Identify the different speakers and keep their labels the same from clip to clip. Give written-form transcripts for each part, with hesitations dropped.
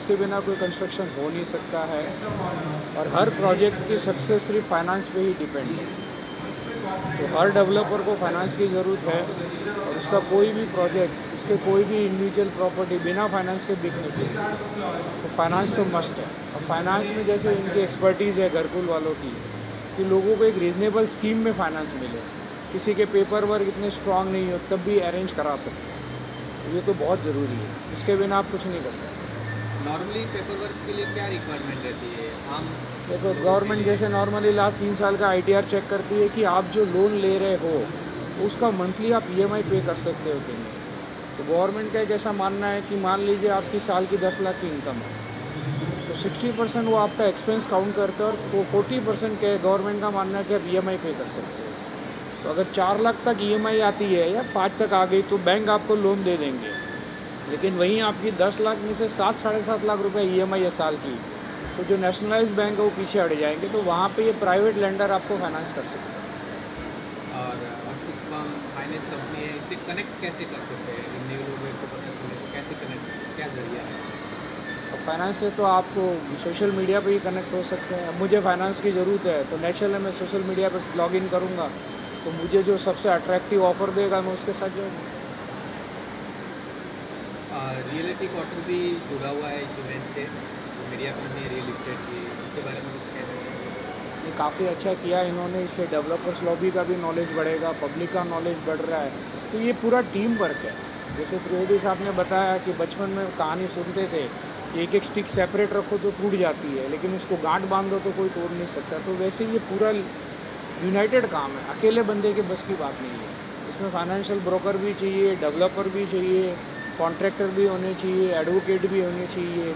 Speaker 1: Finance के बिना कोई कंस्ट्रक्शन हो नहीं सकता है और हर प्रोजेक्ट की सक्सेस सिर्फ फाइनेंस पे ही डिपेंड है। तो हर डेवलपर को फाइनेंस की ज़रूरत है और उसका कोई भी प्रोजेक्ट, उसके कोई भी इंडिविजुअल प्रॉपर्टी बिना फाइनेंस के बिक नहीं सकती। तो फाइनेंस तो मस्ट है। और फाइनेंस में जैसे इनकी एक्सपर्टीज़ है घरकुल वालों की, कि लोगों को एक रीज़नेबल स्कीम में फाइनेंस मिले, किसी के पेपर वर्क इतने स्ट्रांग नहीं हो तब भी अरेंज करा सकते हैं। ये तो बहुत ज़रूरी है, इसके बिना आप कुछ नहीं कर सकते।
Speaker 2: नॉर्मली पेपर वर्क के लिए क्या रिक्वायरमेंट रहती है आम
Speaker 1: देखो,
Speaker 2: लोगों के
Speaker 1: गवर्नमेंट
Speaker 2: लिए?
Speaker 1: जैसे नॉर्मली लास्ट 3 साल का ITR चेक करती है कि आप जो लोन ले रहे हो उसका मंथली आप EMI पे कर सकते हो कि नहीं। तो गवर्नमेंट का एक ऐसा मानना है कि मान लीजिए आपकी साल की 10 लाख की इनकम है, तो 60% वो आपका एक्सपेंस काउंट करते हैं और 40% के गवर्नमेंट का मानना है कि आप EMI पे कर सकते हो। तो अगर 4 लाख तक EMI आती है या 5 तक आ गई तो बैंक आपको लोन दे देंगे। लेकिन वहीं आपकी 10 लाख में से 7-7.5 लाख रुपए EMI है साल की, तो जो नेशनलाइज्ड बैंक है वो पीछे हट जाएंगे। तो वहाँ पे ये प्राइवेट लेंडर आपको फाइनेंस कर सकते हैं।
Speaker 2: और कुछ फाइनेंस कंपनी है, इससे कनेक्ट कैसे कर सकते हैं? इन न्यू लोगों को पता चले तो कैसे कनेक्ट, क्या जरिया है?
Speaker 1: और फाइनेंस से तो आपको सोशल मीडिया पे ही कनेक्ट हो सकते हैं। अब मुझे फाइनेंस की ज़रूरत है तो नेचुरली मैं सोशल मीडिया पे लॉगिन करूँगा, तो मुझे जो सबसे अट्रैक्टिव ऑफ़र देगा मैं उसके साथ जाऊँगा।
Speaker 2: रियलिटी क्वार्टर भी जुड़ा हुआ है इस इवेंट से, तो मीडिया कंपनी रियल इस्टेट की, उसके बारे में कुछ कहना है?
Speaker 1: ये काफ़ी अच्छा किया इन्होंने, इससे डेवलपर्स लॉबी का भी नॉलेज बढ़ेगा, पब्लिक का नॉलेज बढ़ रहा है। तो ये पूरा टीम वर्क है। जैसे त्रिवेदी साहब ने बताया कि बचपन में कहानी सुनते थे कि एक एक स्टिक सेपरेट रखो तो टूट जाती है, लेकिन उसको गांठ बांध दो तो कोई तोड़ नहीं सकता। तो वैसे ये पूरा यूनाइटेड काम है, अकेले बंदे के बस की बात नहीं है। इसमें फाइनेंशियल ब्रोकर भी चाहिए, डेवलपर भी चाहिए, कॉन्ट्रैक्टर भी होने चाहिए, एडवोकेट भी होने चाहिए।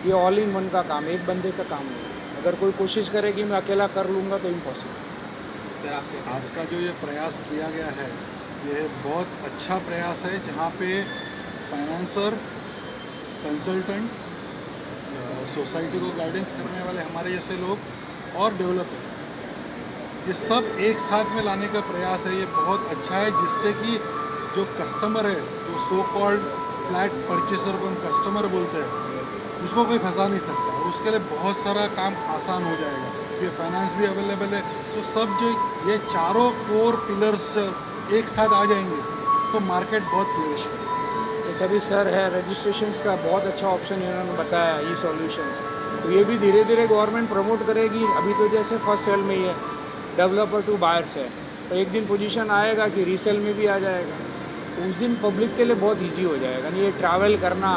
Speaker 1: ये ऑल इन वन का काम है, एक बंदे का काम नहीं है। अगर कोई कोशिश करे कि मैं अकेला कर लूँगा तो इम्पॉसिबल।
Speaker 2: सर आप कैसे
Speaker 3: आज का जो ये प्रयास किया गया है, ये बहुत अच्छा प्रयास है, जहाँ पे फाइनेंसर, कंसल्टेंट्स, सोसाइटी को गाइडेंस करने वाले हमारे जैसे लोग और डेवलपर, ये सब एक साथ में लाने का प्रयास है। ये बहुत अच्छा है, जिससे कि जो कस्टमर है, जो सो कॉल्ड फ्लैट परचेसर को हम कस्टमर बोलते हैं, उसको कोई फंसा नहीं सकता। उसके लिए बहुत सारा काम आसान हो जाएगा। ये फाइनेंस भी अवेलेबल है। तो सब जो ये चारों कोर पिलर्स एक साथ आ जाएंगे तो मार्केट बहुत फ्लोरिश करेगा।
Speaker 1: जैसे अभी सर है, रजिस्ट्रेशंस का बहुत अच्छा ऑप्शन इन्होंने बताया, ई सॉल्यूशंस। तो ये भी धीरे धीरे गवर्नमेंट प्रमोट करेगी। अभी तो जैसे फर्स्ट सेल में ही है, डेवलपर टू बायर्स है, तो एक दिन पोजीशन आएगा कि रीसेल में भी आ जाएगा। तो उस दिन पब्लिक के लिए बहुत इजी हो जाएगा। नहीं ये ट्रैवल करना,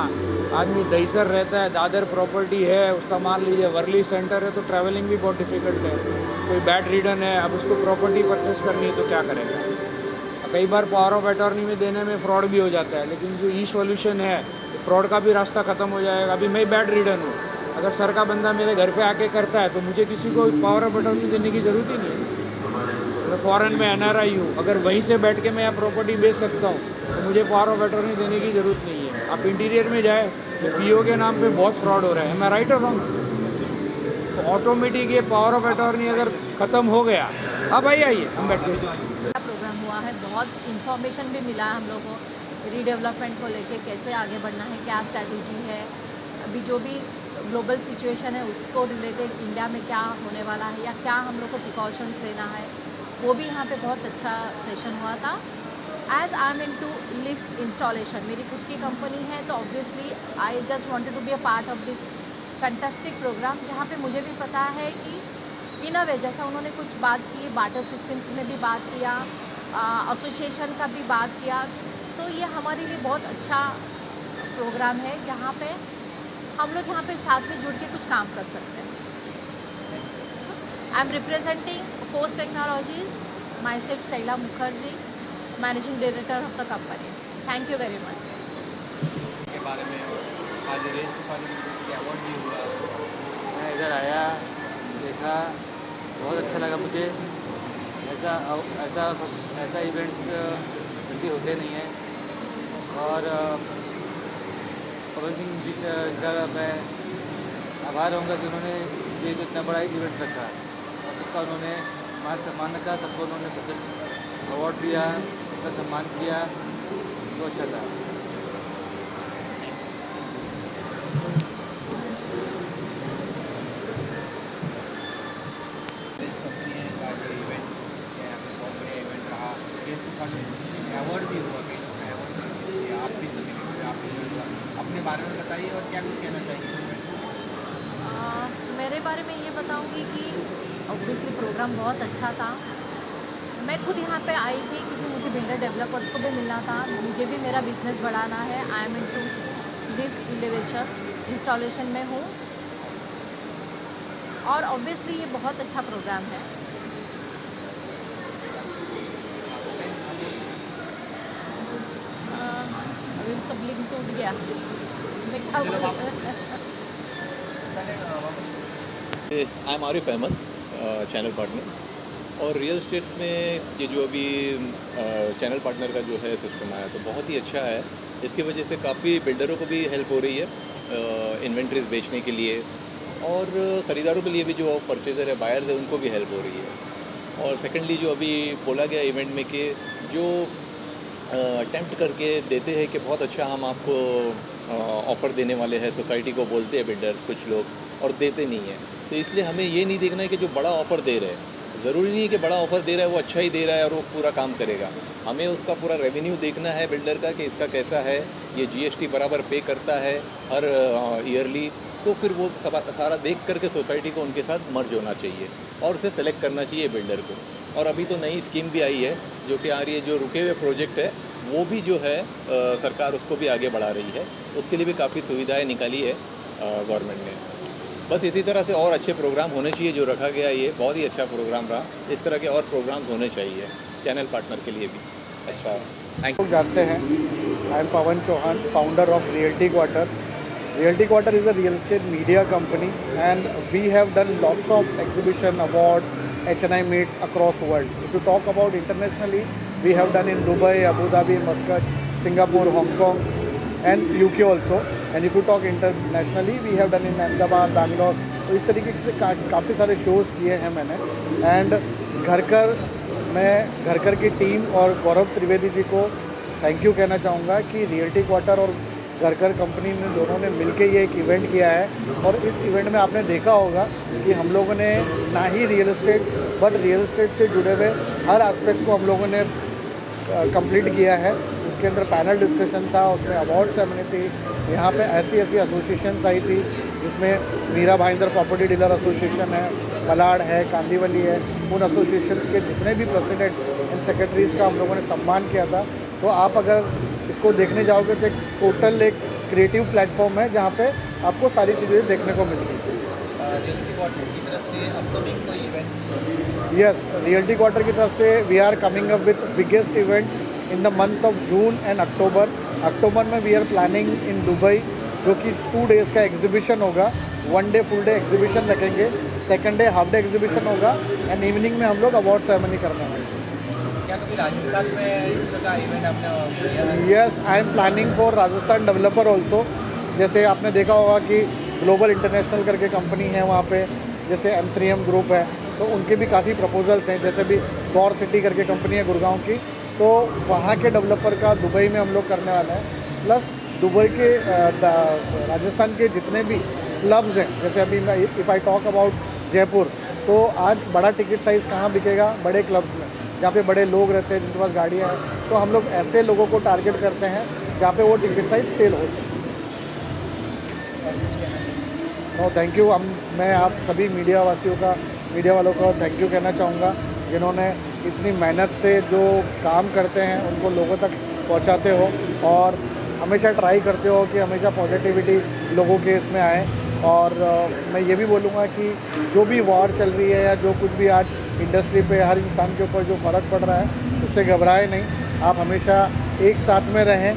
Speaker 1: आदमी दहीसर रहता है, दादर प्रॉपर्टी है उसका, मान लीजिए वर्ली सेंटर है, तो ट्रैवलिंग भी बहुत डिफ़िकल्ट है। कोई बैड रीडन है, अब उसको प्रॉपर्टी परचेस करनी है तो क्या करेगा। कई बार पावर ऑफ अटॉर्नी में देने में फ्रॉड भी हो जाता है, लेकिन जो ई सॉल्यूशन है, तो फ्रॉड का भी रास्ता ख़त्म हो जाएगा। अभी मैं बैड रीडन हूँ, अगर सर का बंदा मेरे घर पे आके करता है तो मुझे किसी को पावर ऑफ अटॉर्नी देने की ज़रूरत ही नहीं है। मैं फ़ॉरेन में NRI हूँ, अगर वहीं से बैठ के मैं यहाँ प्रॉपर्टी बेच सकता हूँ तो मुझे पावर ऑफ अटॉर्नी देने की ज़रूरत नहीं है। आप इंटीरियर में जाए तो PO के नाम पे बहुत फ्रॉड हो रहा है। मैं राइट और रॉन्ग? तो ऑटोमेटिक ये पावर ऑफ अटॉर्नी अगर ख़त्म हो गया, अब आइए हम बैठते हैं।
Speaker 4: प्रोग्राम हुआ है, बहुत इन्फॉर्मेशन भी मिला है हम लोगों को रीडेवलपमेंट को लेके, कैसे आगे बढ़ना है, क्या स्ट्रैटेजी है, अभी जो भी ग्लोबल सिचुएशन है उसको रिलेटेड इंडिया में क्या होने वाला है या क्या हम लोग को प्रिकॉशंस लेना है, वो भी यहाँ पे बहुत अच्छा सेशन हुआ था। As I am into lift installation, मेरी खुद की कंपनी है, तो obviously I just wanted to be a part of this fantastic programme, जहाँ पे मुझे भी पता है कि इन अ वे, जैसा उन्होंने कुछ बात की, बाटर सिस्टम्स में भी बात किया, एसोसिएशन का भी बात किया, तो ये हमारे लिए बहुत अच्छा प्रोग्राम है जहाँ पे हम लोग यहाँ पे साथ में जुड़ के कुछ काम कर सकते हैं। I am representing force technologies, my self Shaila Mukherjee, managing director of the company. Thank you very much.
Speaker 2: के बारे में आज रेस के अवार्ड भी हुआ,
Speaker 5: मैं इधर आया, देखा, बहुत अच्छा लगा मुझे। ऐसा ऐसा ऐसा इवेंट्स जल्दी होते नहीं हैं। और पवन सिंह जी का मैं आभार रहूँगा कि उन्होंने ये जो इतना बड़ा इवेंट रखा और सबका उन्होंने मान सम्मान रखा, सबको उन्होंने अवार्ड दिया, सबका सम्मान किया, तो अच्छा था।
Speaker 2: अवार्ड भी हुआ कि आप भी सभी ने आप अपने बारे में बताइए और क्या कुछ कहना चाहिए।
Speaker 4: मेरे बारे में ये बताऊंगी कि ऑब्वियसली प्रोग्राम बहुत अच्छा था। मैं खुद यहाँ पे आई थी क्योंकि मुझे बिल्डर डेवलपर्स को भी मिलना था। मुझे भी मेरा बिजनेस बढ़ाना है। I am into lift elevation installation में हूँ और ऑब्वियसली ये बहुत अच्छा प्रोग्राम है। अभी सब लिंक टूट गया, मैं क्या बोलूं?
Speaker 6: I am Arif Ahmed, channel partner. और रियल इस्टेट में ये जो अभी चैनल पार्टनर का जो है सिस्टम आया तो बहुत ही अच्छा है। इसकी वजह से काफ़ी बिल्डरों को भी हेल्प हो रही है इन्वेंट्रीज बेचने के लिए, और ख़रीदारों के लिए भी जो परचेज़र है, बायर्स है, उनको भी हेल्प हो रही है। और सेकेंडली जो अभी बोला गया इवेंट में कि जो अटेम्प्ट करके देते हैं कि बहुत अच्छा हम आपको ऑफ़र देने वाले हैं, सोसाइटी को बोलते हैं बिल्डर कुछ लोग और देते नहीं हैं। तो इसलिए हमें ये नहीं देखना है कि जो बड़ा ऑफ़र दे रहे हैं, ज़रूरी नहीं है कि बड़ा ऑफ़र दे रहा है वो अच्छा ही दे रहा है और वो पूरा काम करेगा। हमें उसका पूरा रेवेन्यू देखना है बिल्डर का कि इसका कैसा है, ये जीएसटी बराबर पे करता है हर ईयरली, तो फिर वो सारा देख करके सोसाइटी को उनके साथ मर्ज होना चाहिए और उसे सेलेक्ट करना चाहिए बिल्डर को। और अभी तो नई स्कीम भी आई है जो कि आ रही है, जो रुके हुए प्रोजेक्ट है वो भी जो है सरकार उसको भी आगे बढ़ा रही है। उसके लिए भी काफ़ी सुविधाएं निकाली है गवर्नमेंट ने। बस इसी तरह से और अच्छे प्रोग्राम होने चाहिए। जो रखा गया ये बहुत ही अच्छा प्रोग्राम रहा, इस तरह के और प्रोग्राम्स होने चाहिए चैनल पार्टनर के लिए भी। अच्छा, थैंक यू।
Speaker 7: लोग जानते हैं, I am Pawan Chauhan, founder of realty quarter. Realty Quarter is a real estate media company and we have done lots of exhibition, awards, HNI meets across world. If you talk about internationally, we have done in Dubai, Abu Dhabi, Muscat, Singapore, Hong Kong and UK also. And if you talk internationally, we have done in Ahmedabad, Bangalore. तो इस तरीके से काफ़ी सारे shows किए हैं मैंने. And मैं घरकर की टीम और गौरव त्रिवेदी जी को थैंक यू कहना चाहूँगा कि रियल्टी क्वार्टर और घरकर कंपनी ने दोनों ने मिलके ये एक इवेंट किया है। और इस इवेंट में आपने देखा होगा कि हम लोगों ने ना ही real estate but real estate से जुड़े हुए हर एस्पेक्ट को हम लोगों ने कंप्लीट किया है। उसके अंदर पैनल डिस्कशन था, उसमें अवार्ड सेरेमनी थी, यहाँ पे ऐसी एसोसिएशंस आई थी जिसमें Mira Bhayandar property dealer association है, मलाड है, कांदीवली है, उन एसोसिएशंस के जितने भी प्रेसिडेंट एंड सेक्रेटरीज़ का हम लोगों ने सम्मान किया था। तो आप अगर इसको देखने जाओगे तो एक टोटल एक क्रिएटिव प्लेटफॉर्म है जहाँ पे आपको सारी चीज़ें देखने को मिलती हैं।
Speaker 2: रियल्टी क्वार्टर की तरफ से अपकमिंग कोई इवेंट?
Speaker 7: यस, रियल्टी क्वार्टर की तरफ से we are coming up with biggest event in the month of June and October. October में we are planning in Dubai, जो कि 2 days का एग्जीबिशन होगा। 1 day फुल डे एग्जीबिशन रखेंगे, 2nd day half day exhibition होगा and evening में हम लोग अवार्ड सेरेमनी करने वाले हैं।
Speaker 2: क्या कभी राजस्थान में इस तरह का इवेंट आपने?
Speaker 7: Yes, I am planning for Rajasthan developer also. जैसे आपने देखा होगा कि ग्लोबल इंटरनेशनल करके कंपनी है वहाँ पे, जैसे M3M ग्रुप है, तो उनके भी काफ़ी प्रपोजल्स हैं। जैसे भी गौर सिटी करके कंपनी है गुड़गांव की, तो वहाँ के डेवलपर का दुबई में हम लोग करने वाले हैं। प्लस दुबई के राजस्थान के जितने भी क्लब्स हैं, जैसे अभी मैं if I talk about Jaipur, तो आज बड़ा टिकट साइज़ कहाँ बिकेगा? बड़े क्लब्स में, जहाँ पे बड़े लोग रहते हैं, जिनके पास गाड़ियाँ हैं। तो हम लोग ऐसे लोगों को टारगेट करते हैं जहाँ पे वो टिकट साइज़ सेल हो सके। No thank you. मैं आप सभी मीडिया वालों को थैंक यू कहना चाहूँगा जिन्होंने इतनी मेहनत से जो काम करते हैं उनको लोगों तक पहुँचाते हो और हमेशा ट्राई करते हो कि हमेशा पॉजिटिविटी लोगों के इसमें आए। और मैं ये भी बोलूँगा कि जो भी वॉर चल रही है या जो कुछ भी आज इंडस्ट्री पे हर इंसान के ऊपर जो फ़र्क पड़ रहा है, उससे घबराए नहीं। आप हमेशा एक साथ में रहें,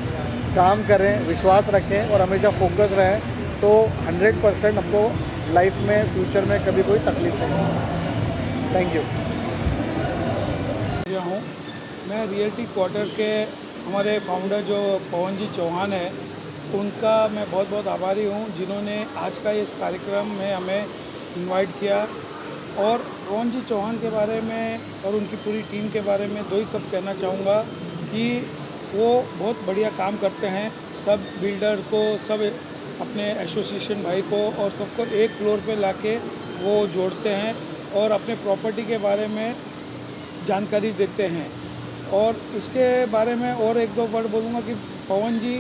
Speaker 7: काम करें, विश्वास रखें और हमेशा फोकस रहें, तो 100% आपको लाइफ में फ्यूचर में कभी कोई तकलीफ नहीं होगी। Thank you.
Speaker 1: मैं रियल्टी क्वार्टर के हमारे फाउंडर जो पवन जी चौहान है, उनका मैं बहुत बहुत आभारी हूँ जिन्होंने आज का इस कार्यक्रम में हमें इनवाइट किया। और पवन जी चौहान के बारे में और उनकी पूरी टीम के बारे में 2 ही शब्द कहना चाहूँगा कि वो बहुत बढ़िया काम करते हैं। सब बिल्डर को, सब अपने एसोसिएशन भाई को और सबको एक फ्लोर पे लाके वो जोड़ते हैं और अपने प्रॉपर्टी के बारे में जानकारी देते हैं। और इसके बारे में और एक दो वर्ड बोलूँगा कि पवन जी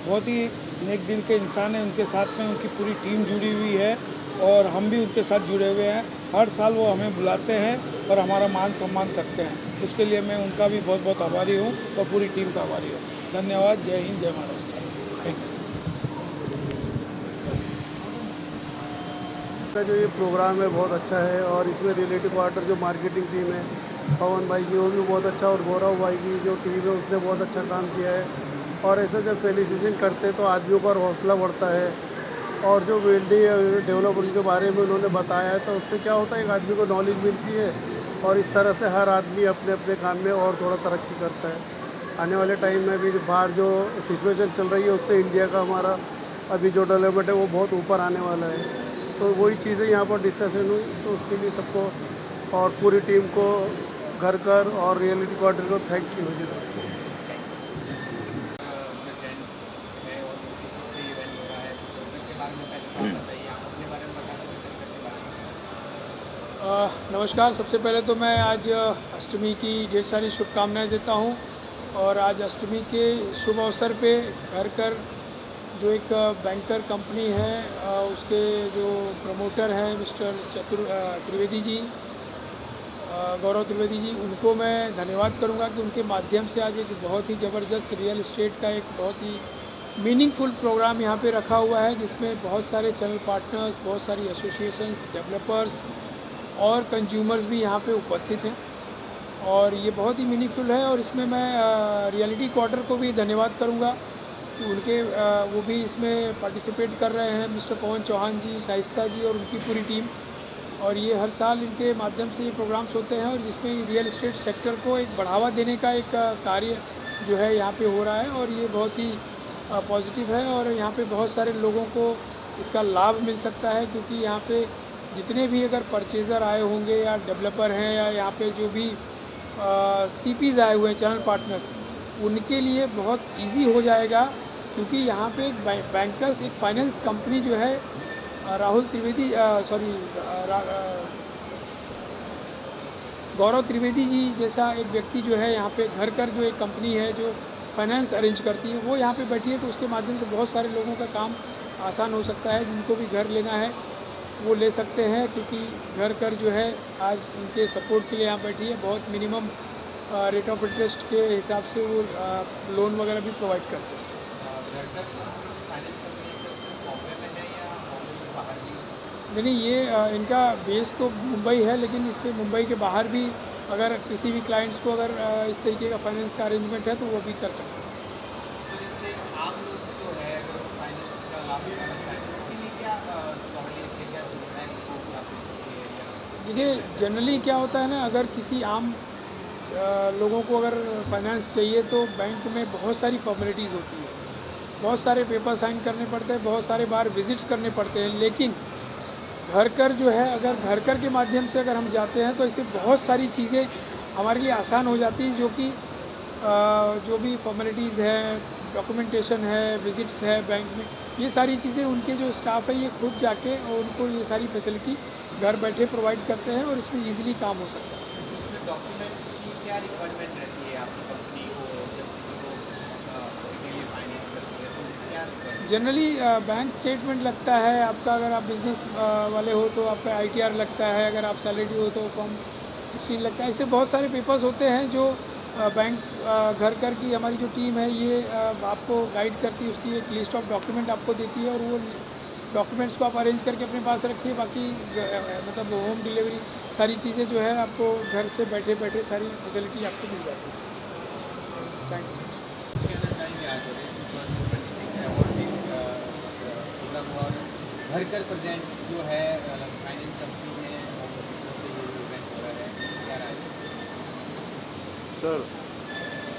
Speaker 1: बहुत ही नेक दिल के इंसान हैं, उनके साथ में उनकी पूरी टीम जुड़ी हुई है और हम भी उनके साथ जुड़े हुए हैं। हर साल वो हमें बुलाते हैं और हमारा मान सम्मान करते हैं, उसके लिए मैं उनका भी बहुत बहुत आभारी हूँ और पूरी टीम का आभारी हूँ। धन्यवाद। जय हिंद, जय महाराष्ट्र। Thank you.
Speaker 7: का जो ये प्रोग्राम है बहुत अच्छा है और इसमें रिलेटिव क्वार्टर जो मार्केटिंग टीम है, पवन भाई की वो भी बहुत अच्छा, और गौरव भाई की जो टीम है उसने बहुत अच्छा काम किया है। और ऐसे जब फेलिसिटेशन करते तो आदमियों का हौसला बढ़ता है। और जो वेल्डिंग डेवलपर के बारे में उन्होंने बताया है, तो उससे क्या होता है, एक आदमी को नॉलेज मिलती है और इस तरह से हर आदमी अपने अपने काम में और थोड़ा तरक्की करता है। आने वाले टाइम में भी बाहर जो सिचुएशन चल रही है उससे इंडिया का हमारा अभी जो डेवलपमेंट है वो बहुत ऊपर आने वाला है। तो वही चीज़ें यहाँ पर डिस्कशन हुई, तो उसके लिए सबको और पूरी टीम को घर कर और रियलिटी क्वार्टर को थैंक यू मेरी तरफ से।
Speaker 1: नमस्कार। सबसे पहले तो मैं आज अष्टमी की ढेर सारी शुभकामनाएं देता हूं और आज अष्टमी के शुभ अवसर पे घर कर जो एक बैंकर कंपनी है उसके जो प्रमोटर हैं मिस्टर त्रिवेदी जी, गौरव त्रिवेदी जी, उनको मैं धन्यवाद करूंगा कि उनके माध्यम से आज एक बहुत ही ज़बरदस्त रियल एस्टेट का एक बहुत ही मीनिंगफुल प्रोग्राम यहाँ पे रखा हुआ है, जिसमें बहुत सारे चैनल पार्टनर्स, बहुत सारी एसोसिएशंस, डेवलपर्स और कंज्यूमर्स भी यहाँ पे उपस्थित हैं और ये बहुत ही मीनिंगफुल है। और इसमें मैं रियलिटी क्वार्टर को भी धन्यवाद करूँगा कि उनके वो भी इसमें पार्टिसिपेट कर रहे हैं, मिस्टर पवन चौहान जी, शाइस्ता जी और उनकी पूरी टीम। और ये हर साल इनके माध्यम से ये प्रोग्राम्स होते हैं और जिसमें रियल एस्टेट सेक्टर को एक बढ़ावा देने का एक कार्य जो है यहाँ पे हो रहा है और ये बहुत ही पॉजिटिव है और यहाँ पे बहुत सारे लोगों को इसका लाभ मिल सकता है, क्योंकि यहाँ पे जितने भी अगर परचेज़र आए होंगे या डेवलपर हैं या यहाँ पे जो भी CPs आए हुए हैं, चैनल पार्टनर्स, उनके लिए बहुत इजी हो जाएगा, क्योंकि यहाँ पे एक बैंकर्स, एक फाइनेंस कंपनी जो है राहुल त्रिवेदी गौरव त्रिवेदी जी जैसा एक व्यक्ति जो है यहाँ पे घर कर जो एक कंपनी है जो फाइनेंस अरेंज करती है, वो यहाँ पे बैठी है, तो उसके माध्यम से बहुत सारे लोगों का काम आसान हो सकता है। जिनको भी घर लेना है वो ले सकते हैं, क्योंकि घर कर जो है आज उनके सपोर्ट के लिए यहाँ बैठी है। बहुत मिनिमम रेट ऑफ इंटरेस्ट के हिसाब से वो लोन वगैरह भी प्रोवाइड करते हैं। नहीं, ये इनका बेस तो मुंबई है, लेकिन इसके मुंबई के बाहर भी अगर किसी भी क्लाइंट्स को अगर इस तरीके का फाइनेंस का अरेंजमेंट है तो वो भी कर सकते हैं। देखिए, जनरली क्या होता है ना, अगर किसी आम लोगों को अगर फाइनेंस चाहिए तो बैंक में बहुत सारी फॉर्मेलिटीज़ होती है, बहुत सारे पेपर साइन करने पड़ते हैं, बहुत सारे बार विजिट्स करने पड़ते हैं। लेकिन घर कर जो है, अगर घर कर के माध्यम से अगर हम जाते हैं तो इससे बहुत सारी चीज़ें हमारे लिए आसान हो जाती हैं, जो कि जो भी फॉर्मेलिटीज़ है, डॉक्यूमेंटेशन है, विजिट्स है बैंक में, ये सारी चीज़ें उनके जो स्टाफ है ये खुद जाके और उनको ये सारी फैसिलिटी घर बैठे प्रोवाइड करते हैं और इसमें ईजिली काम हो सकता है।
Speaker 2: इसमें डॉक्यूमेंट की क्या रिक्वायरमेंट रहती है आपकी कंपनी को जब किसी को के लिए फाइनेंस करती है, तो क्या requirement?
Speaker 1: जनरली बैंक स्टेटमेंट लगता है आपका, अगर आप बिज़नेस वाले हो तो आपका ITR लगता है, अगर आप सैलरी हो तो फॉर्म 16 लगता है। ऐसे बहुत सारे पेपर्स होते हैं जो बैंक घर कर की हमारी जो टीम है ये आपको गाइड करती है, उसकी एक लिस्ट ऑफ डॉक्यूमेंट आपको देती है और वो डॉक्यूमेंट्स को आप अरेंज करके अपने पास रखिए। बाकी मतलब होम डिलीवरी सारी चीज़ें जो है आपको घर से बैठे बैठे सारी फैसिलिटी आपको मिल जाती है। Thank you.
Speaker 2: कहना चाहेंगे आज अवार्ड भी पूरा हुआ और घर कर प्रेजेंट जो है फाइनेंस कंपनी में इवेंट हो रहा है, क्या राय है?
Speaker 7: सर,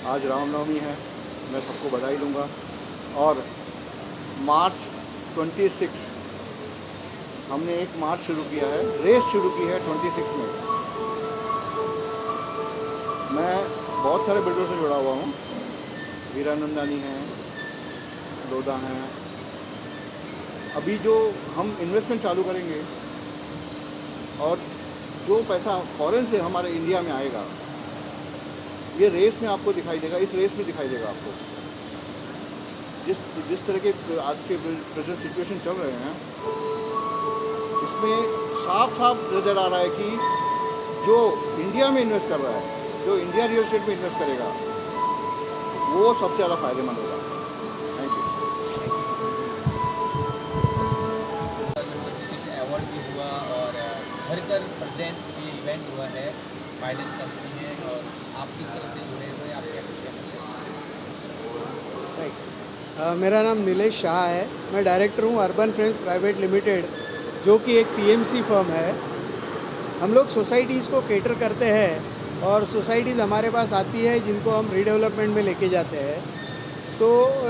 Speaker 7: आज रामनवमी है, मैं सबको बधाई दूंगा और मार्च 26 हमने एक मार्च शुरू किया है, रेस शुरू की है 26 में। मैं बहुत सारे बिल्डर से जुड़ा हुआ हूँ, वीरानंदानी हैं, लोधा हैं। अभी जो हम इन्वेस्टमेंट चालू करेंगे और जो पैसा फॉरेन से हमारे इंडिया में आएगा
Speaker 8: ये रेस में आपको दिखाई देगा, इस रेस में दिखाई देगा आपको। जिस तरह के आज के प्रेजेंट सिचुएशन चल रहे हैं, इसमें साफ साफ नज़र आ रहा है कि जो इंडिया में इन्वेस्ट कर रहा है, जो इंडिया रियल एस्टेट में इन्वेस्ट करेगा, वो सबसे ज़्यादा फायदेमंद होगा। Thank you.
Speaker 2: अवार्ड भी हुआ और घर घर प्रेजेंट ये इवेंट हुआ है, फाइनेंस कंपनी है, और आप किस तरह से जुड़े हुए, आप क्या करते हैं?
Speaker 9: मेरा नाम नीलेश शाह है। मैं डायरेक्टर हूँ अर्बन फ्रेंड्स प्राइवेट लिमिटेड, जो कि एक पीएमसी फर्म है। हम लोग सोसाइटीज़ को केटर करते हैं और सोसाइटीज़ हमारे पास आती है जिनको हम रीडेवलपमेंट में लेके जाते हैं। तो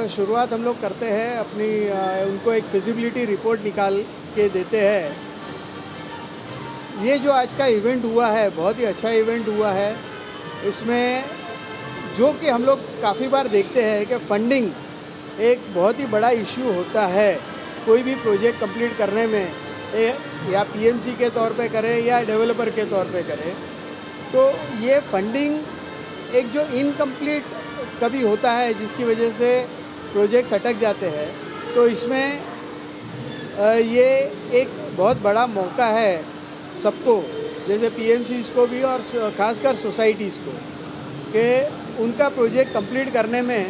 Speaker 9: शुरुआत हम लोग करते हैं अपनी उनको एक फिजिबिलिटी रिपोर्ट निकाल के देते हैं। ये जो आज का इवेंट हुआ है बहुत ही अच्छा इवेंट हुआ है। इसमें जो कि हम लोग काफ़ी बार देखते हैं कि फंडिंग एक बहुत ही बड़ा इशू होता है कोई भी प्रोजेक्ट कंप्लीट करने में, या पीएमसी के तौर पे करें या डेवलपर के तौर पे करें। तो ये फंडिंग एक जो इनकम्प्लीट कभी होता है जिसकी वजह से प्रोजेक्ट्स अटक जाते हैं। तो इसमें ये एक बहुत बड़ा मौका है सबको, जैसे पीएमसीज़ को भी और ख़ासकर सोसाइटीज़ को, कि उनका प्रोजेक्ट कंप्लीट करने में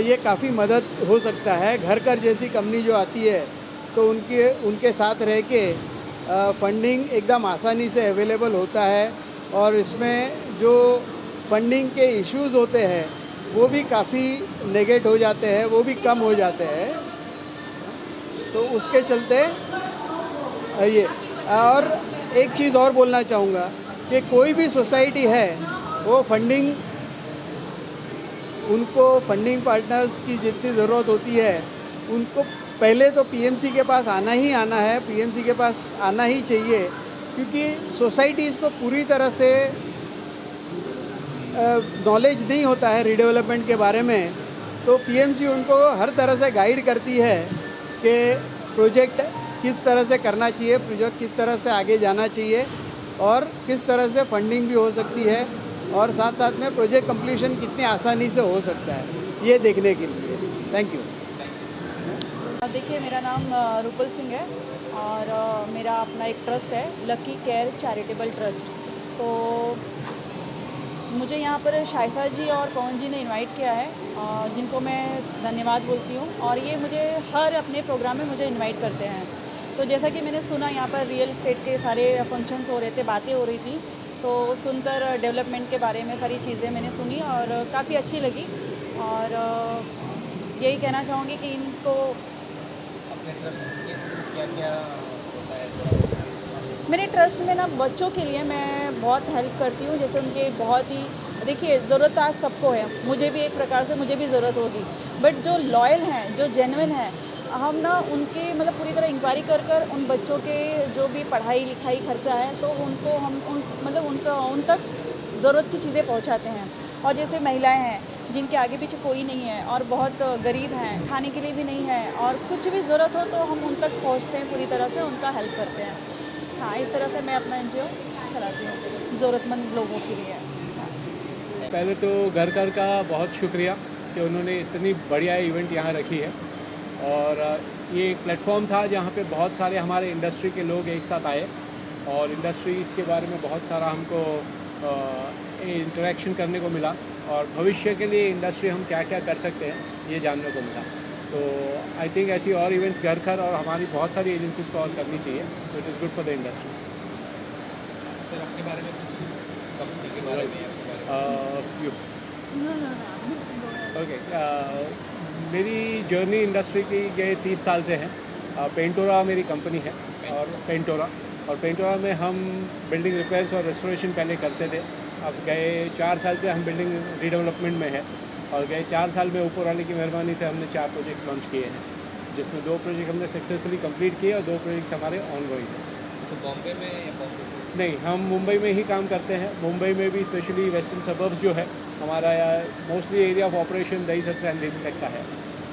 Speaker 9: ये काफ़ी मदद हो सकता है। घर घर जैसी कंपनी जो आती है तो उनके साथ रह के फंडिंग एकदम आसानी से अवेलेबल होता है, और इसमें जो फंडिंग के इश्यूज़ होते हैं वो भी काफ़ी नेगेट हो जाते हैं, वो भी कम हो जाते हैं। तो उसके चलते ये, और एक चीज़ और बोलना चाहूँगा कि कोई भी सोसाइटी है वो उनको फंडिंग पार्टनर्स की जितनी ज़रूरत होती है उनको पहले तो पीएमसी के पास आना ही आना है, पीएमसी के पास आना ही चाहिए, क्योंकि सोसाइटीज़ को पूरी तरह से नॉलेज नहीं होता है रीडेवलपमेंट के बारे में। तो पीएमसी उनको हर तरह से गाइड करती है कि प्रोजेक्ट किस तरह से करना चाहिए, प्रोजेक्ट किस तरह से आगे जाना चाहिए, और किस तरह से फंडिंग भी हो सकती है, और साथ साथ में प्रोजेक्ट कंप्लीशन कितनी आसानी से हो सकता है, ये देखने के लिए। Thank you.
Speaker 10: देखिए, मेरा नाम रूपल सिंह है और मेरा अपना एक ट्रस्ट है, लकी केयर चैरिटेबल ट्रस्ट। तो मुझे यहाँ पर शाइसा जी और पवन जी ने इनवाइट किया है, जिनको मैं धन्यवाद बोलती हूँ। और ये मुझे हर अपने प्रोग्राम में मुझे इनवाइट करते हैं। तो जैसा कि मैंने सुना, यहाँ पर रियल एस्टेट के सारे फंक्शंस हो रहे थे, बातें हो रही थी, तो सुनकर डेवलपमेंट के बारे में सारी चीज़ें मैंने सुनी और काफ़ी अच्छी लगी। और यही कहना चाहूँगी कि इनको
Speaker 2: अपने ट्रस्ट में क्या क्या होता है?
Speaker 10: मेरे ट्रस्ट में ना बच्चों के लिए मैं बहुत हेल्प करती हूँ। जैसे उनके बहुत ही, देखिए, ज़रूरत आज सबको है, मुझे भी एक प्रकार से मुझे भी ज़रूरत होगी, बट जो लॉयल हैं, जो जेन्युइन हैं, हम ना उनके मतलब पूरी तरह इंक्वायरी कर उन बच्चों के जो भी पढ़ाई लिखाई खर्चा है तो उनको हम उन तक ज़रूरत की चीज़ें पहुंचाते हैं। और जैसे महिलाएं हैं जिनके आगे पीछे कोई नहीं है और बहुत गरीब हैं, खाने के लिए भी नहीं है, और कुछ भी ज़रूरत हो तो हम उन तक पहुंचते हैं, पूरी तरह से उनका हेल्प करते हैं। हाँ, इस तरह से मैं अपना एनजीओ चलाती हूँ ज़रूरतमंद लोगों के लिए। हाँ।
Speaker 11: पहले तो घर घर का बहुत शुक्रिया कि उन्होंने इतनी बढ़िया इवेंट यहाँ रखी है। और ये एक प्लेटफॉर्म था जहाँ पे बहुत सारे हमारे इंडस्ट्री के लोग एक साथ आए और इंडस्ट्रीज़ के बारे में बहुत सारा हमको इंटरेक्शन करने को मिला, और भविष्य के लिए इंडस्ट्री हम क्या क्या कर सकते हैं ये जानने को मिला। तो आई थिंक ऐसी और इवेंट्स घर घर और हमारी बहुत सारी एजेंसीज को और करनी चाहिए। So it is good for the industry.
Speaker 2: Sir, अपने बारे में कंपनी के बारे में
Speaker 11: ओके, मेरी जर्नी इंडस्ट्री की गए 30 साल से है। पेंटोरा मेरी कंपनी है, और पेंटोरा में हम बिल्डिंग रिपेयर्स और रेस्टोरेशन पहले करते थे। अब गए 4 साल से हम बिल्डिंग रीडेवलपमेंट में है, और गए 4 साल में ऊपर वाले की मेहरबानी से हमने 4 प्रोजेक्ट्स लॉन्च किए हैं, जिसमें 2 प्रोजेक्ट हमने सक्सेसफुली कंप्लीट किए और 2 प्रोजेक्ट्स हमारे ऑनगोइंग हैं।
Speaker 2: तो बॉम्बे में या बॉम्बे
Speaker 11: नहीं, हम मुंबई में ही काम करते हैं। मुंबई में भी स्पेशली वेस्टर्न सबर्ब्स जो है हमारा mostly area of operation Dahisar से अंधेरी तक का है,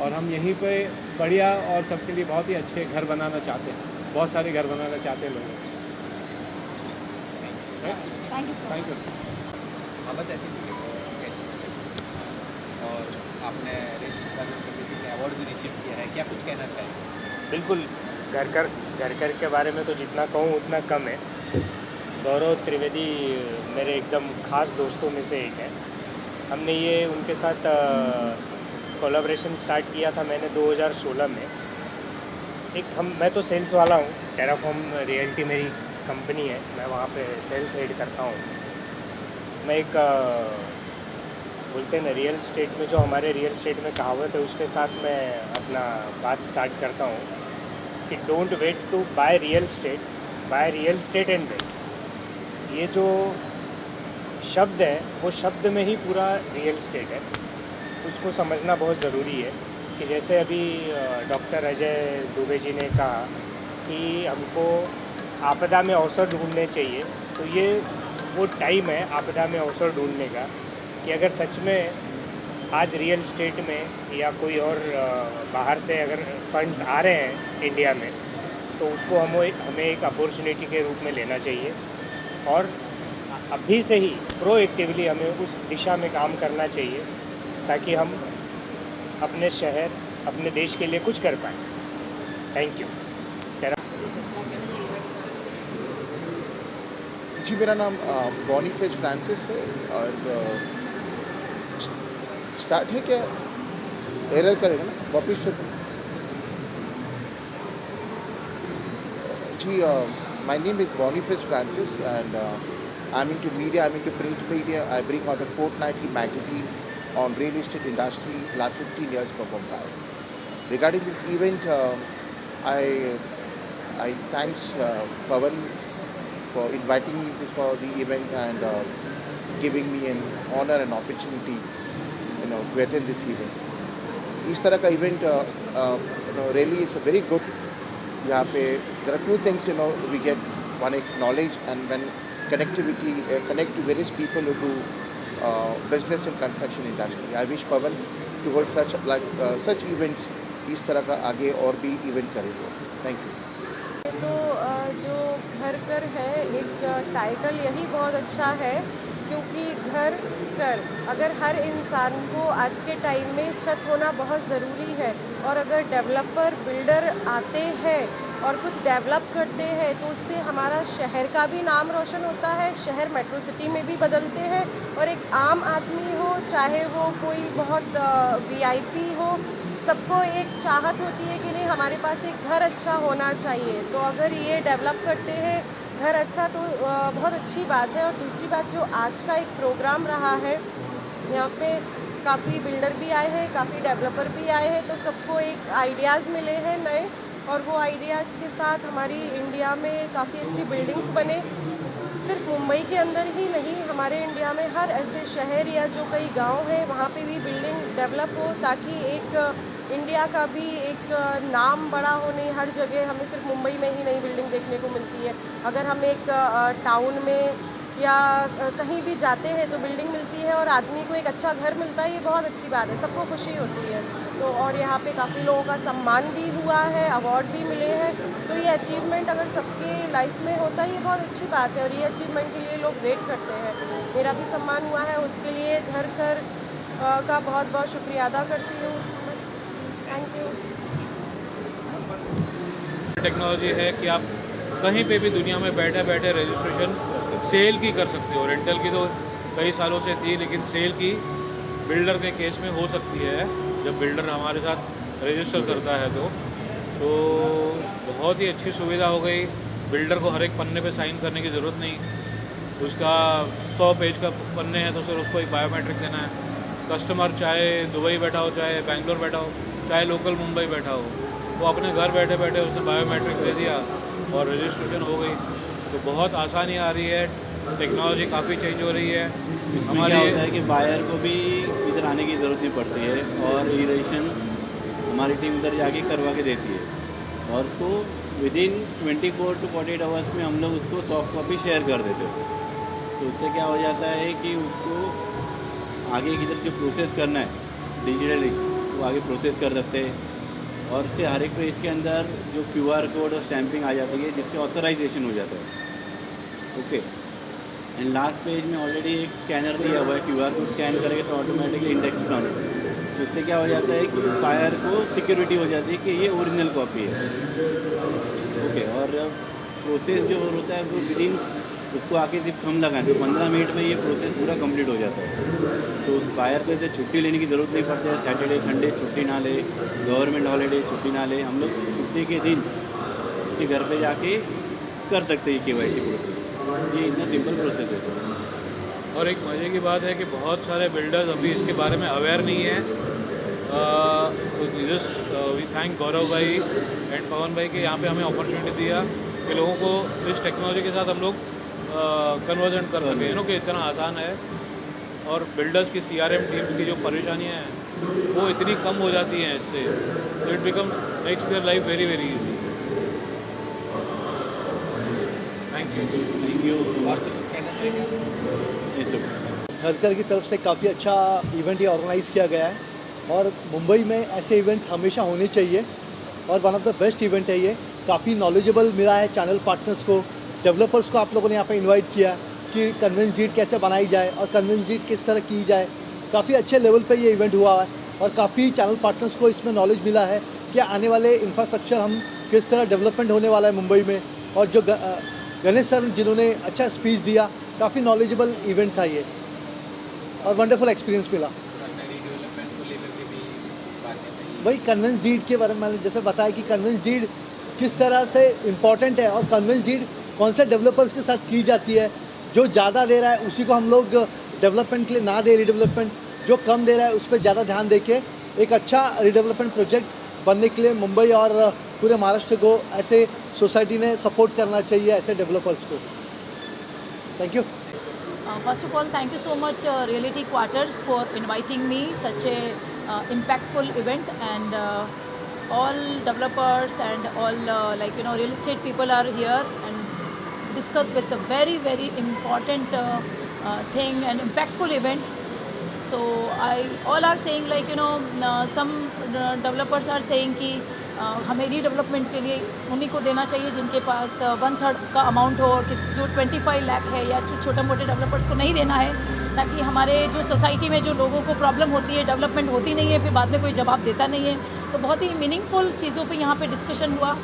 Speaker 11: और हम यहीं पे बढ़िया और सबके लिए बहुत ही अच्छे घर बनाना चाहते हैं, बहुत सारे घर बनाना चाहते हैं लोग।
Speaker 10: Thank you sir.
Speaker 11: Thank you.
Speaker 2: हाँ, बस ऐसे ही और आपने रेस 2026 में अवार्ड भी रिसीव किया है, क्या कुछ कहना चाहेंगे?
Speaker 12: बिल्कुल, घर के बारे में तो जितना कहूँ उतना कम है। गौरव त्रिवेदी मेरे एकदम ख़ास दोस्तों में से एक है। हमने ये उनके साथ कोलैबोरेशन स्टार्ट किया था मैंने 2016 में। मैं तो सेल्स वाला हूँ, टेराफॉर्म रियल्टी मेरी कंपनी है, मैं वहाँ पे सेल्स हेड करता हूँ। मैं एक बोलते हैं ना रियल स्टेट में, जो हमारे रियल स्टेट में कहावत है उसके साथ मैं अपना बात स्टार्ट करता हूँ कि don't wait to buy real estate and wait. ये जो शब्द है वो शब्द में ही पूरा रियल स्टेट है, उसको समझना बहुत ज़रूरी है। कि जैसे अभी डॉक्टर अजय दुबे जी ने कहा कि हमको आपदा में अवसर ढूंढने चाहिए, तो ये वो टाइम है आपदा में अवसर ढूंढने का कि अगर सच में आज रियल स्टेट में या कोई और बाहर से अगर फंड्स आ रहे हैं इंडिया में, तो उसको हमें एक अपॉर्चुनिटी के रूप में लेना चाहिए और अभी से ही प्रोएक्टिवली हमें उस दिशा में काम करना चाहिए ताकि हम अपने शहर, अपने देश के लिए कुछ कर पाएँ। Thank you.
Speaker 8: जी, मेरा नाम बॉनीफेस फ्रांसिस है और स्टार्ट है क्या? एरर करेगा ना वापिस से? जी, my name is Boniface Francis and I'm into media, I'm into print media. I bring out a fortnightly magazine on real estate industry last 15 years for Mumbai. Regarding this event, I thanks Pawan for inviting me for the event and giving me an honor and opportunity, to attend this event. इस तरह का event, really is a very good. यहाँ पे there are two things, we get. One is knowledge, and when connectivity, connect to various people who do business and construction industry. I wish Pawan to hold such events. इस तरह का आगे और भी event करेंगे। Thank you.
Speaker 10: तो जो घर है, एक टाइटल यही बहुत अच्छा है क्योंकि घर कर, अगर हर इंसान को आज के टाइम में छत होना बहुत ज़रूरी है और अगर डेवलपर बिल्डर आते हैं और कुछ डेवलप करते हैं तो उससे हमारा शहर का भी नाम रोशन होता है, शहर मेट्रो सिटी में भी बदलते हैं और एक आम आदमी हो चाहे वो कोई बहुत वीआईपी हो, सबको एक चाहत होती है कि नहीं हमारे पास एक घर अच्छा होना चाहिए। तो अगर ये डेवलप करते हैं घर अच्छा तो बहुत अच्छी बात है। और दूसरी बात, जो आज का एक प्रोग्राम रहा है, यहाँ पे काफ़ी बिल्डर भी आए हैं, काफ़ी डेवलपर भी आए हैं, तो सबको एक आइडियाज़ मिले हैं नए और वो आइडियाज़ के साथ हमारी इंडिया में काफ़ी अच्छी बिल्डिंग्स बने। सिर्फ मुंबई के अंदर ही नहीं, हमारे इंडिया में हर ऐसे शहर या जो कई गांव हैं वहाँ पे भी बिल्डिंग डेवलप हो ताकि एक इंडिया का भी एक नाम बड़ा हो। नहीं हर जगह हमें सिर्फ मुंबई में ही नई बिल्डिंग देखने को मिलती है, अगर हम एक टाउन में या कहीं भी जाते हैं तो बिल्डिंग मिलती है और आदमी को एक अच्छा घर मिलता है, ये बहुत अच्छी बात है, सबको खुशी होती है। तो और यहाँ पे काफ़ी लोगों का सम्मान भी हुआ है, अवार्ड भी मिले हैं, तो ये अचीवमेंट अगर सबके लाइफ में होता है ये बहुत अच्छी बात है और ये अचीवमेंट के लिए लोग वेट करते हैं। मेरा भी सम्मान हुआ है, उसके लिए घर का बहुत बहुत शुक्रिया अदा करती हूँ। बस, थैंक यू।
Speaker 13: टेक्नोलॉजी है कि आप कहीं पे भी दुनिया में बैठे बैठे रजिस्ट्रेशन सेल की कर सकते हो। रेंटल की तो कई सालों से थी, लेकिन सेल की बिल्डर के केस में हो सकती है। जब बिल्डर हमारे साथ रजिस्टर करता है तो बहुत ही अच्छी सुविधा हो गई। बिल्डर को हर एक पन्ने पे साइन करने की ज़रूरत नहीं, उसका 100 पेज का पन्ने हैं तो सिर्फ उसको एक बायोमेट्रिक देना है। कस्टमर चाहे दुबई बैठा हो, चाहे बेंगलोर बैठा हो, चाहे लोकल मुंबई बैठा हो, वो अपने घर बैठे बैठे उसने बायोमेट्रिक दे दिया और रजिस्ट्रेशन हो गई। तो बहुत आसानी आ रही है, टेक्नोलॉजी काफ़ी चेंज हो रही है।
Speaker 14: हमारे क्या होता है कि बायर को भी इधर आने की ज़रूरत नहीं पड़ती है और ई रजिस्ट्रेशन हमारी टीम उधर जाके करवा के देती है और उसको विदिन 24 to 48 आवर्स में हम लोग उसको सॉफ्ट कॉपी शेयर कर देते हैं। तो उससे क्या हो जाता है कि उसको आगे किधर जो प्रोसेस करना है डिजिटली वो आगे प्रोसेस कर सकते हैं और उसके हर एक पेज के अंदर जो QR कोड और स्टैंपिंग आ जाती है जिससे ऑथराइजेशन हो जाता है। ओके, एंड लास्ट पेज में ऑलरेडी एक स्कैनर दिया हुआ है, QR कोड स्कैन करेंगे तो ऑटोमेटिकली इंडेक्स डाउन होता है। उससे क्या हो जाता है कि बायर को सिक्योरिटी हो जाती है कि ये ओरिजिनल कॉपी है। ओके, और प्रोसेस जो होता है वो विदिन उसको आके सिर्फ थंब लगाएं तो 15 मिनट में ये प्रोसेस पूरा कंप्लीट हो जाता है। तो उस बायर को ऐसे छुट्टी लेने की ज़रूरत नहीं पड़ती है, सैटरडे संडे छुट्टी ना ले, गवर्नमेंट हॉलीडे छुट्टी ना ले, हम लोग छुट्टी के दिन उसके घर पे जाके कर सकते हैं KYC प्रोसेस। ये इतना सिंपल प्रोसेस है सर।
Speaker 13: और एक मज़े की बात है कि बहुत सारे बिल्डर्स अभी इसके बारे में अवेयर नहीं है। वी थैंक गौरव भाई एंड पवन भाई के यहाँ पे हमें अपॉर्चुनिटी दिया कि लोगों को इस टेक्नोलॉजी के साथ हम लोग कन्वर्जेंट कर सकें, यू नो कि इतना आसान है। और बिल्डर्स की CRM टीम्स की जो परेशानियाँ हैं वो इतनी कम हो जाती हैं इससे, it become makes their life very very easy.
Speaker 14: Thank you.
Speaker 9: घर की तरफ से काफ़ी अच्छा इवेंट ये ऑर्गेनाइज़ किया गया है और मुंबई में ऐसे इवेंट्स हमेशा होने चाहिए और one of the best event है ये। काफ़ी नॉलेजेबल मिला है चैनल पार्टनर्स को, डेवलपर्स को आप लोगों ने यहाँ पे इनवाइट किया कि कन्वेंस डीड कैसे बनाई जाए और कन्वेंस डीड किस तरह की जाए। काफ़ी अच्छे लेवल पे ये इवेंट हुआ है और काफ़ी चैनल पार्टनर्स को इसमें नॉलेज मिला है कि आने वाले इंफ्रास्ट्रक्चर हम किस तरह डेवलपमेंट होने वाला है मुंबई में। और जो गणेश सर जिन्होंने अच्छा स्पीच दिया, काफ़ी नॉलेजेबल इवेंट था ये और वंडरफुल एक्सपीरियंस मिला। वही कन्वेंस डीड के बारे में मैंने जैसे बताया कि कन्वेंस डीड किस तरह से इम्पॉर्टेंट है और कन्वेंस डीड कौन से डेवलपर्स के साथ की जाती है। जो ज़्यादा दे रहा है उसी को हम लोग डेवलपमेंट के लिए ना दे, रीडेवलपमेंट जो कम दे रहा है उस पर ज़्यादा ध्यान देके एक अच्छा रीडेवलपमेंट प्रोजेक्ट बनने के लिए मुंबई और पूरे महाराष्ट्र को ऐसे सोसाइटी ने सपोर्ट करना चाहिए ऐसे डेवलपर्स को। Thank you.
Speaker 4: First of all, thank you so much Realty Quarters for inviting me such a impactful event, and all developers and all real estate people are here and discuss with a very very important thing and impactful event. So all are saying some developers are saying कि हमें redevelopment के लिए उन्हीं को देना चाहिए जिनके पास 1/3 का अमाउंट हो, और जो 25 लाख है या जो छोटे मोटे डेवलपर्स को नहीं देना है, ताकि हमारे जो सोसाइटी में जो लोगों को प्रॉब्लम होती है, डेवलपमेंट होती नहीं है, फिर बाद में कोई जवाब देता नहीं है। तो बहुत ही मीनिंगफुल चीज़ों पे यहाँ पे डिस्कशन हुआ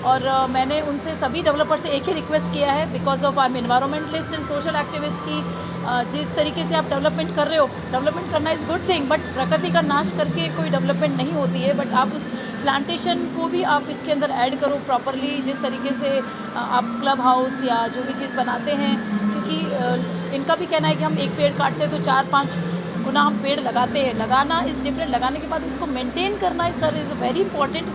Speaker 4: और मैंने उनसे सभी डेवलपर से एक ही रिक्वेस्ट किया है, because of I am environmentalist and social activist की जिस तरीके से आप डेवलपमेंट कर रहे हो, डेवलपमेंट करना इज़ गुड थिंग, बट प्रकृति का नाश करके कोई डेवलपमेंट नहीं होती है। बट आप उस प्लांटेशन को भी आप इसके अंदर ऐड करो प्रॉपरली, जिस तरीके से आप क्लब हाउस या जो भी चीज़ बनाते हैं, क्योंकि इनका भी कहना है कि हम एक पेड़ काटते हैं तो 4-5 गुना हम पेड़ लगाते हैं। लगाना इज़ डिफरेंट, लगाने के बाद उसको मेंटेन करना is sir is very important,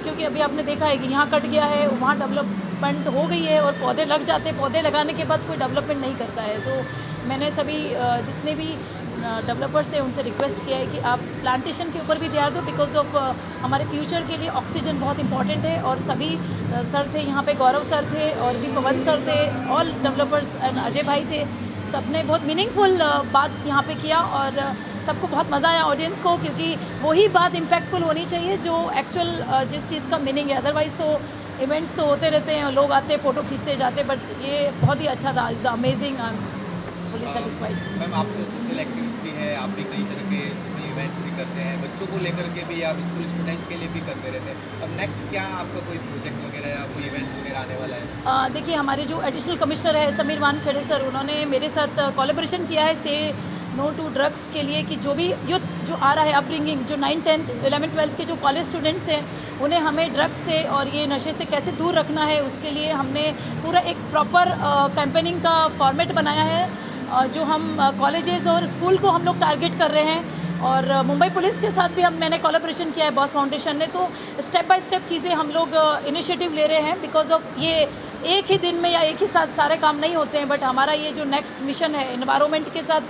Speaker 4: क्योंकि अभी आपने देखा है कि यहाँ कट गया है, वहाँ डेवलपमेंट हो गई है और पौधे लग जाते हैं, पौधे लगाने के बाद कोई डेवलपमेंट नहीं करता है। तो मैंने सभी जितने भी डेवलपर्स से उनसे रिक्वेस्ट किया है कि आप प्लांटेशन के ऊपर भी ध्यान दो, बिकॉज ऑफ हमारे फ्यूचर के लिए ऑक्सीजन बहुत इंपॉर्टेंट है। और सभी सर थे यहाँ पे, गौरव सर थे और भी पवन सर थे, ऑल डेवलपर्स एंड अजय भाई थे, सबने बहुत मीनिंगफुल बात यहाँ पे किया और सबको बहुत मज़ा आया ऑडियंस को, क्योंकि वही बात इम्पैक्टफुल होनी चाहिए जो एक्चुअल जिस चीज़ का मीनिंग है। अदरवाइज़ तो इवेंट्स तो होते रहते हैं, लोग आते फ़ोटो खींचते जाते, बट ये बहुत ही अच्छा था, is amazing, I am fully satisfied.
Speaker 2: Ma'am आप तो सोशल एक्टिविटी है, आप भी कई तरह के सोशल इवेंट्स भी करते हैं, बच्चों को लेकर के भी, आप स्कूल स्टूडेंट्स के लिए भी करते रहते हैं। अब नेक्स्ट क्या आपका कोई प्रोजेक्ट वगैरह या कोई इवेंट्स वगैरह आने वाला है?
Speaker 4: देखिए, हमारे जो एडिशनल कमिश्नर है समीर वानखेड़े सर, उन्होंने मेरे साथ कोलैबोरेशन किया है से नो टू ड्रग्स के लिए, कि जो भी यूथ जो आ रहा है अपब्रिंगिंग, जो 9, 10, 11, 12 के जो कॉलेज स्टूडेंट्स हैं, उन्हें हमें ड्रग्स से और ये नशे से कैसे दूर रखना है, उसके लिए हमने पूरा एक प्रॉपर कैंपेनिंग का फॉर्मेट बनाया है, जो हम कॉलेजेस और स्कूल को हम लोग टारगेट कर रहे हैं। और मुंबई पुलिस के साथ भी मैंने कोलैबोरेशन किया है बॉस फाउंडेशन ने। तो स्टेप बाय स्टेप चीज़ें हम लोग इनिशिएटिव ले रहे हैं, बिकॉज ऑफ ये एक ही दिन में या एक ही साथ सारे काम नहीं होते हैं। बट हमारा ये जो नेक्स्ट मिशन है एनवायरनमेंट के साथ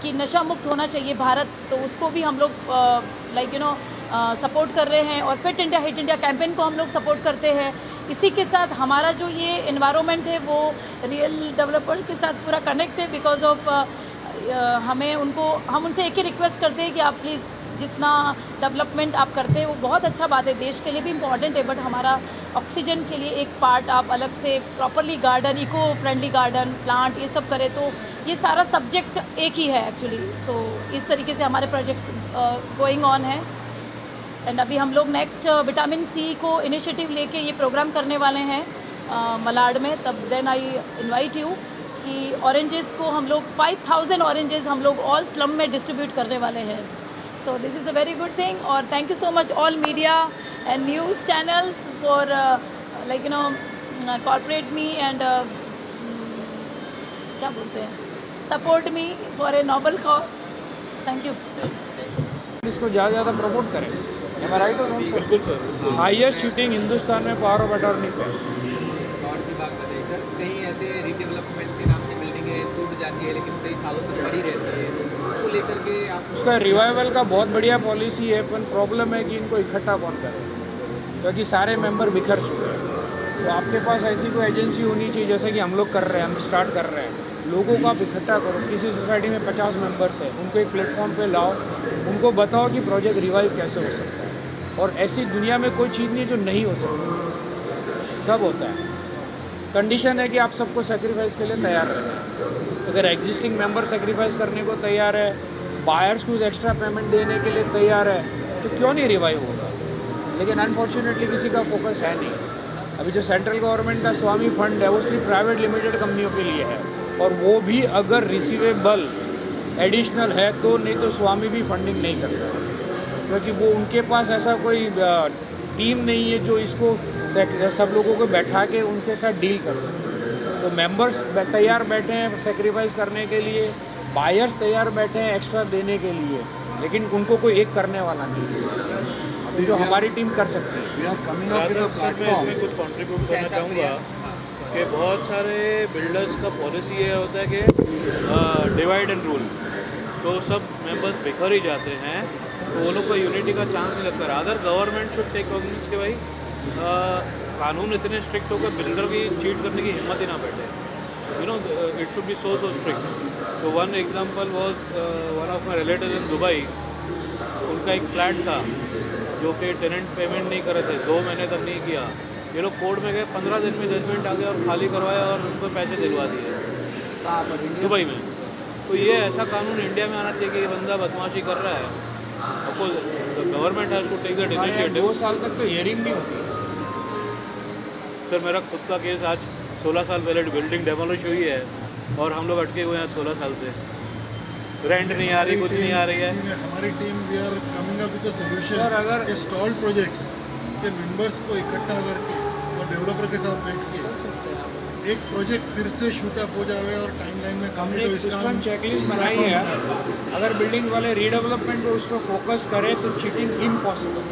Speaker 4: कि नशा मुक्त होना चाहिए भारत, तो उसको भी हम लोग सपोर्ट कर रहे हैं। और fit India hit India campaign को हम लोग सपोर्ट करते हैं। इसी के साथ हमारा जो ये एनवायरनमेंट है वो रियल डेवलपर्स के साथ पूरा कनेक्ट है, बिकॉज ऑफ हम उनसे एक ही रिक्वेस्ट करते हैं कि आप प्लीज़ जितना डेवलपमेंट आप करते हैं वो बहुत अच्छा बात है, देश के लिए भी इम्पॉर्टेंट है, बट हमारा ऑक्सीजन के लिए एक पार्ट आप अलग से properly garden, eco friendly garden, plant ये सब करें तो ये सारा सब्जेक्ट एक ही है एक्चुअली। सो इस तरीके से हमारे प्रोजेक्ट्स गोइंग ऑन है। एंड अभी हम लोग नेक्स्ट विटामिन सी को इनिशिएटिव लेके ये प्रोग्राम करने वाले हैं मलाड में। तब देन आई इनवाइट यू कि ऑरेंजेस को हम लोग 5000 ऑरेंजेस हम लोग ऑल स्लम में डिस्ट्रीब्यूट करने वाले हैं। So this is a very good thing और thank you so much all media and news channels for like corporate me and क्या बोलते हैं, support me for a noble cause. Thank you.
Speaker 1: इसको ज़्यादा प्रमोट करें। Am I right or wrong, sir? बिल्कुल sir. Highest shooting Hindustan में power of attorney पे।
Speaker 2: और की बात करें सर, कहीं ऐसे रीडेवलपमेंट के नाम से बिल्डिंगें टूट जाती है लेकिन कई सालों तक बड़ी रहती है, तो उसको लेकर के आप
Speaker 1: उसका रिवाइवल का बहुत बढ़िया पॉलिसी है, पर प्रॉब्लम है कि इनको इकट्ठा कौन करे, क्योंकि सारे मेंबर बिखर चुके हैं। तो आपके पास ऐसी कोई एजेंसी होनी चाहिए, जैसे कि हम लोग कर रहे हैं, हम स्टार्ट कर रहे हैं। लोगों को आप इकट्ठा करो, किसी सोसाइटी में 50 मेंबर्स हैं, उनको एक प्लेटफॉर्म पे लाओ, उनको बताओ कि प्रोजेक्ट रिवाइव कैसे हो सकता है। और ऐसी दुनिया में कोई चीज़ नहीं है जो नहीं हो सकती, सब होता है। कंडीशन है कि आप सबको सेक्रीफाइस के लिए तैयार रहना है। अगर एग्जिस्टिंग मेंबर सेक्रीफाइस करने को तैयार है, बायर्स को एक्स्ट्रा पेमेंट देने के लिए तैयार है, तो क्यों नहीं रिवाइव होगा। लेकिन अनफॉर्चुनेटली किसी का फोकस है नहीं। अभी जो सेंट्रल गवर्नमेंट का स्वामी फंड है वो सिर्फ प्राइवेट लिमिटेड कंपनियों के लिए है, और वो भी अगर रिसीवेबल एडिशनल है तो, नहीं तो स्वामी भी फंडिंग नहीं करता, क्योंकि वो उनके पास ऐसा कोई टीम नहीं है जो इसको सब लोगों को बैठा के उनके साथ डील कर सके। तो मेंबर्स तैयार बैठे हैं सेक्रीफाइस करने के लिए, बायर्स तैयार बैठे हैं एक्स्ट्रा देने के लिए, लेकिन उनको कोई एक करने वाला नहीं है, तो जो हमारी टीम कर सकती है।
Speaker 13: मैं इसमें कुछ कंट्रीब्यूट करना चाहूँगा कि बहुत सारे बिल्डर्स का पॉलिसी ये होता है कि डिवाइड एंड रूल, तो सब मेंबर्स बिखर ही जाते हैं, तो वो लोग को यूनिटी का चांस नहीं लगता। Other government should take cognizance के भाई कानून इतने स्ट्रिक्ट होकर बिल्डर की चीट करने की हिम्मत ही ना बैठे, you know, it should be so strict. So one example was one of my relative in Dubai, उनका एक फ्लैट था जो कि टेनेंट पेमेंट नहीं कर रहे थे, 2 महीने तक नहीं किया। ये लोग कोर्ट में गए, 15 दिन में जजमेंट आ गया और खाली करवाया और उनको पैसे दिलवा दिए दुबई में। तो ये ऐसा कानून इंडिया में आना चाहिए कि ये बंदा बदमाशी कर रहा है, आपको government has to take that initiative.
Speaker 1: 2 साल तक तो हियरिंग नहीं होती।
Speaker 13: सर मेरा खुद का केस आज 16 साल पहले बिल्डिंग डेमोलिश हुई है और हम लोग अटके हुए हैं 16 साल से, रेंट नहीं आ रही, कुछ नहीं आ रही है।
Speaker 3: हमारी team we are coming up with a solution.
Speaker 1: Sir अगर
Speaker 3: स्टॉल्ड प्रोजेक्ट्स के मेंबर्स को इकट्ठा करके और डेवलपर के साथ बैठ के एक प्रोजेक्ट फिर से शूट अप हो जाए और टाइमलाइन में
Speaker 1: हमने एक सिस्टम चेकलिस्ट बनाई है, अगर बिल्डिंग वाले रीडेवलपमेंट पे उस पर फोकस करें तो चीटिंग इम्पॉसिबल।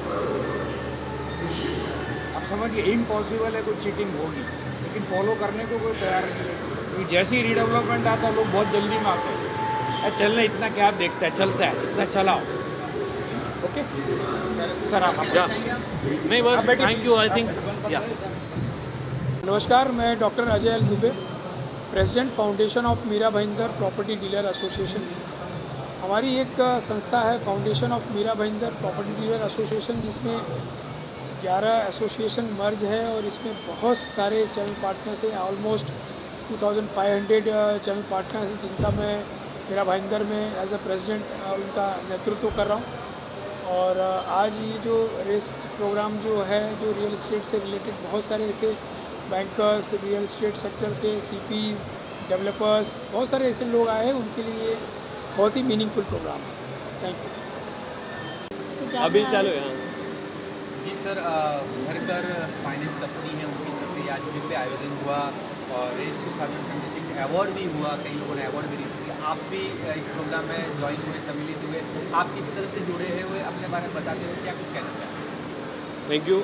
Speaker 1: आप समझिए इम्पॉसिबल है, कोई चीटिंग होगी, लेकिन फॉलो करने को कोई तैयार नहीं है। क्योंकि जैसे ही रीडेवलपमेंट आता है लोग बहुत जल्दी में आते हैं, चलना इतना क्या देखता है, चलता है इतना चलाओ। ओके सर आप
Speaker 13: नहीं बस थैंक यू, आई थिंक या।
Speaker 15: नमस्कार, मैं doctor Ajay L Dubey, president foundation of Mira Bhayandar property dealer association. हमारी एक संस्था है foundation of Mira Bhayandar property dealer association, जिसमें 11 एसोसिएशन मर्ज है और इसमें बहुत सारे चैनल पार्टनर्स हैं, ऑलमोस्ट 2500 चैनल पार्टनर्स हैं, जिनका मैं मीरा भाईंदर में एज अ प्रेसिडेंट उनका नेतृत्व कर रहा हूँ। और आज ये जो रेस प्रोग्राम जो है, जो रियल इस्टेट से रिलेटेड बहुत सारे ऐसे बैंकर्स, रियल इस्टेट सेक्टर के सीपीज, डेवलपर्स, बहुत सारे ऐसे लोग आए हैं, उनके लिए बहुत ही मीनिंगफुल प्रोग्राम है। Thank you.
Speaker 2: अभी चालू है जी सर। भरकर फाइनेंस कंपनी है, उनकी तरफ से आज भी आयोजन हुआ और रेस 2026 अवार्ड भी हुआ, कई लोगों ने अवार्ड भी रिसीव किया। आप भी इस प्रोग्राम में ज्वाइन हुए, सम्मिलित हुए, आप किस तरह से जुड़े हुए अपने बारे में बताते हुए क्या कुछ कहना चाहते हैं?
Speaker 16: Thank you.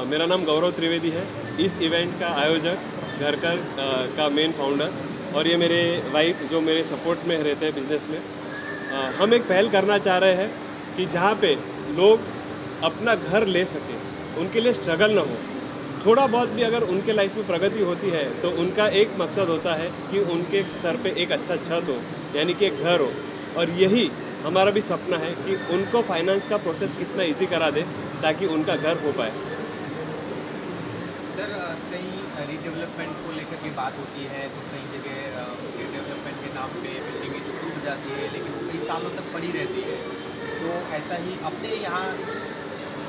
Speaker 16: मेरा नाम गौरव त्रिवेदी है, इस इवेंट का आयोजक, घरकर का मेन फाउंडर, और ये मेरे वाइफ जो मेरे सपोर्ट में रहते हैं बिजनेस में। हम एक पहल करना चाह रहे हैं कि जहाँ पे लोग अपना घर ले सकें, उनके लिए स्ट्रगल ना हो। थोड़ा बहुत भी अगर उनके लाइफ में प्रगति होती है तो उनका एक मकसद होता है कि उनके सर पे एक अच्छा छत हो, यानी कि एक घर हो। और यही हमारा भी सपना है कि उनको फाइनेंस का प्रोसेस कितना इजी करा दे ताकि उनका घर हो पाए।
Speaker 2: सर कहीं रीडेवलपमेंट को लेकर के बात होती है तो कई जगह रीडेवलपमेंट के नाम पे बिल्डिंगें जो टूट जाती है लेकिन वो कई सालों तक पड़ी रहती है, तो ऐसा ही अपने यहाँ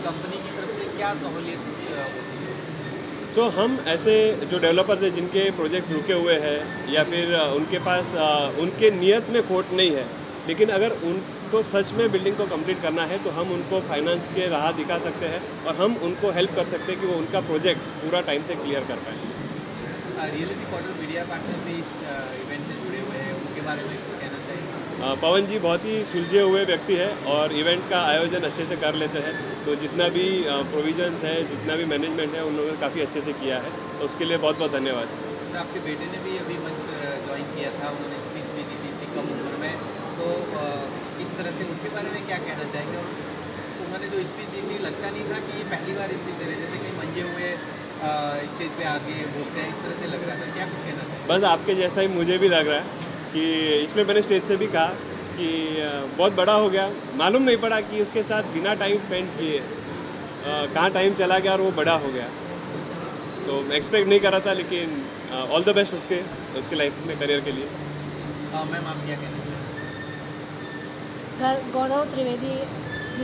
Speaker 2: कंपनी की तरफ से क्या सहूलियत होती है?
Speaker 16: सो हम ऐसे जो डेवलपर्स हैं जिनके प्रोजेक्ट्स रुके हुए हैं या फिर उनके पास उनके नियत में खोट नहीं है, लेकिन अगर उनको सच में बिल्डिंग को कंप्लीट करना है तो हम उनको फाइनेंस के राह दिखा सकते हैं और हम उनको हेल्प कर सकते हैं कि वो उनका प्रोजेक्ट पूरा टाइम से क्लियर कर पाए।
Speaker 2: रियलिटी क्वार्टर मीडिया पार्टनर भी इस इवेंट से जुड़े हुए हैं, उनके बारे में कुछ कहना चाहिए?
Speaker 16: पवन जी बहुत ही सुलझे हुए व्यक्ति है और इवेंट का आयोजन अच्छे से कर लेते हैं, तो जितना भी प्रोविजंस है, जितना भी मैनेजमेंट है, उन लोगों ने काफ़ी अच्छे से किया है, तो उसके लिए बहुत बहुत धन्यवाद।
Speaker 2: तो आपके बेटे ने भी अभी मंच ज्वाइन किया था, उन्होंने स्पीच भी दी थी इतनी कम उम्र में, तो इस तरह से उनके बारे में क्या कहना चाहेंगे? और उन्होंने जो स्पीच दी थी लगता नहीं था कि ये पहली बार स्पीच दे रहे, जैसे कि मंजे हुए स्टेज पे आगे बोलते हैं, इस तरह से लग रहा था, क्या कुछ कहना चाहिए?
Speaker 16: बस आपके जैसा ही मुझे भी लग रहा है कि इसलिए मैंने स्टेज से भी कहा कि बहुत बड़ा हो गया, मालूम नहीं पड़ा कि उसके साथ बिना टाइम स्पेंड किए कहाँ टाइम चला गया और वो बड़ा हो गया, तो एक्सपेक्ट नहीं कर रहा था, लेकिन ऑल द बेस्ट उसके लाइफ में, करियर के लिए।
Speaker 2: मैम आप क्या कहना चाहिए?
Speaker 17: Gaurav Trivedi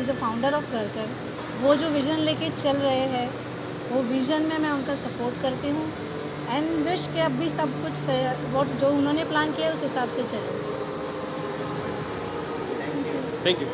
Speaker 17: is a founder of Gharkar. वो जो विज़न लेके चल रहे हैं वो विज़न में मैं उनका सपोर्ट करती हूँ एंड विश के अब भी सब कुछ वो जो उन्होंने प्लान किया है उस हिसाब से चले।
Speaker 16: Thank you.